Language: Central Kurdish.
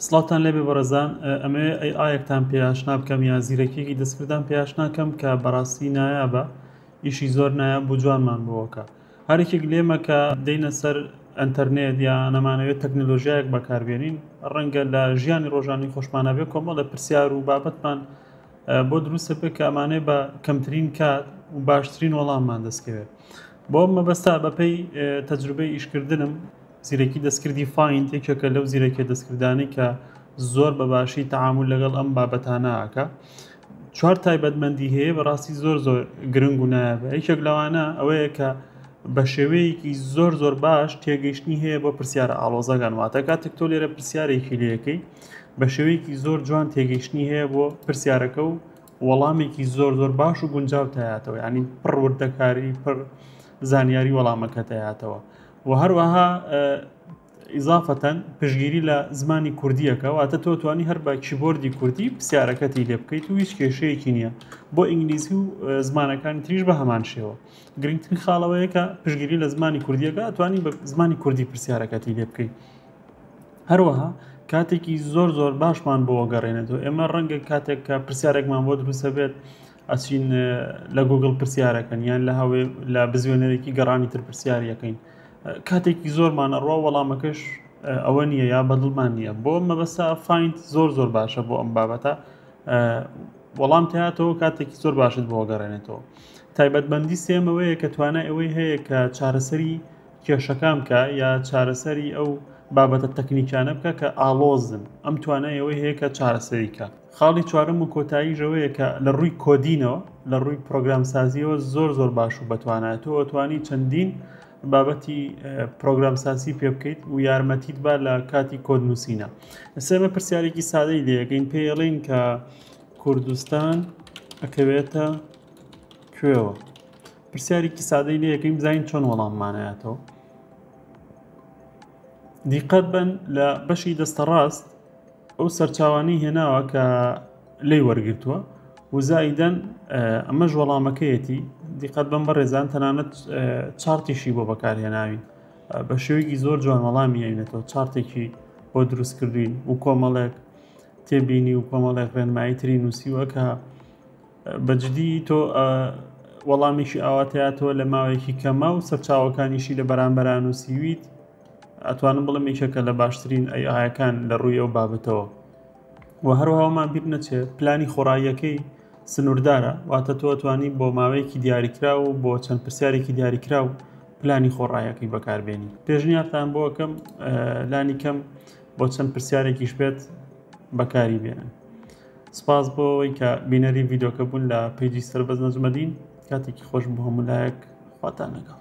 سڵاتان لێبێ بەڕێزان، ئەمێ ئایەکتان پێشنا بکەم یا زیرەکیەکی دەستکردان پێشناکەم کە بەڕاستی نایابە، ئیشی زۆر نایاب بوو جوانمان بۆکە. هەرێکێک لێمە کە دەینە سەر ئەنتەرنێت یا نەمانەوێت تەکنۆلۆژیایەک بەکاربێنین، ڕەنگە لە ژیانی ڕۆژانی خۆشمانە بێ کۆمەڵە پرسیار و بابەتمان بۆ دروستە بێت کە ئەمانەی بە کەمترین کات و باشترین وەڵاممان دەستکەوێت. بۆ مەبەستا بەپەی تەجروبەی ئیشکردنم زیرەکی دەستکردی فایند یەکێکە لەو زیرەکیە دەستکردانی کە زۆر بەباشی تەعامل لەگەڵ ئەم بابەتانەکە. 4 تایبەتمەندی هەیە بەڕاستی زۆر گرنگ و نایابە. یەکێک لەوانە ئەوەیە کە بە شێوەیەکی زۆر باش تێگەیشتنی هەیە بۆ پرسیارە ئاڵۆزەکان، واتە کاتێک تۆ لێرە پرسیارێکی لەکەی بە شێوەیەکی زۆر جوان تێگەیشتنی هەیە بۆ پرسیارەکە و وەڵامێکی زۆر باش و گونجاو تایاتەوە، ینی پڕ وردەکاری پڕ زانیاری وەڵامەکە تایاتەوە. و هەروەها ئیزافەتەن پشگیری لە زمانی کوردیەکە، واتە تۆ توانی هەر بە کیبۆردی کوردی پرسیارەکەتی لێ بکەیت و هیچ کێشەیەکی نییە. بۆ ئینگلیزی و زمانەکانی تریش بە هەمان شێوە. گرنگترین خاڵەوەیە کە پشگیری لە زمانی کوردیەکە توانی بە زمانی کوردی پرسیارەکەتی لێ بکەیت. هەروەها کاتێکی زۆر باشمان بۆ گەڕێنێتەوە. ئێمە ڕەنگە کاتێک کە پرسیارێکمان بۆ دروستە بێت ئەچین لە گوگڵ پرسیارەکەن یان لە هەوێ لە بزوێنەرێکی گەڕانی تر پرسیاریەکەین، کاتێکی زۆرمانە ڕۆ وەڵامەکەش ئەوە نییە یا بەدڵمان نییە. بۆ مەبەستا فایند زۆر باشە بۆ ئەم بابەتە، وەڵام تایاتەوە کاتێکی زۆر باشت بۆ گەڕێنێتەوە. تایبەتمەندی سێمەوەیە کە توانای ئەوەی هەیە کە چارەسەری کێشەکان بکە یا چارەسەری ئەو بابەتە تەکنیکانە بکە کە ئاڵۆزن، ئەم توانای ئەوەی هەیە کە چارەسەریکە. خاڵی چوارەم و کۆتاییژەوەیە کە لە ڕووی کۆدینەوە لە ڕووی پرۆگرامسازیەوە زۆر باش و بەتوانێتەوە توانی چەندین بابەتی پرۆگرامسازی پێ بکەیت و یارمەتیت با لە کاتی کۆد نووسینە. سێمە پرسیارێکی سادەی لێەکەین، پێڵین کە کوردستان ئەکەوێتە کوێوە. پرسیارێکی سادەی لێەکەین بزانین چۆن وەڵاممانایەتەوە. دیقەت بن لە بەشی دەستە ڕاست ئەو سەرچاوانی هێناوە کە لی وەرگرتووە و زائیدەن ئەمەش وەڵامەکەیەتی. دیقەت بەم بەڕێزان تەنانەت چارتێکی بۆ بەکارهێناوین، بە شێوەیەکی زۆر جوان وەڵامی ئەوێنێتەوە. چارتێکی بۆ دروست کردوین و کۆمەڵێک تێبینی و کۆمەڵێک ڕێنمایی تری نووسیوە کە بەجددی تۆ وەڵامیشی ئاواتەیەتەوە لە ماوەیەکی کەمە و سەرچاوەکانیشی لە بەرامبەران نووسیویت. ئەتوانم بڵم یەکێکە لە باشترین ئایەکان لە ڕووی ئەو بابەتەوە. و هەروەهامان بیر نەچێت پلانی خۆڕاییەکەی سنووردارە، واتە تۆ توانی بۆ ماوەیەکی دیاریکرا و بۆ چەند پرسیارێکی دیاریکرا و پلانی خۆڕاییەکەی بەکاربێنی. پێشنیارتان بۆ ئەەکەم لانی کەم بۆ چەند پرسیارێکیش بێت بەکاری بێنن. سپاس بۆ ئەوەی کە بینەری ڤیدۆکە بوون لە پێیجی سەربەز نەجمەدین. کاتێکی خۆش بۆ هەموو لایەک خواتان لەگەڵ.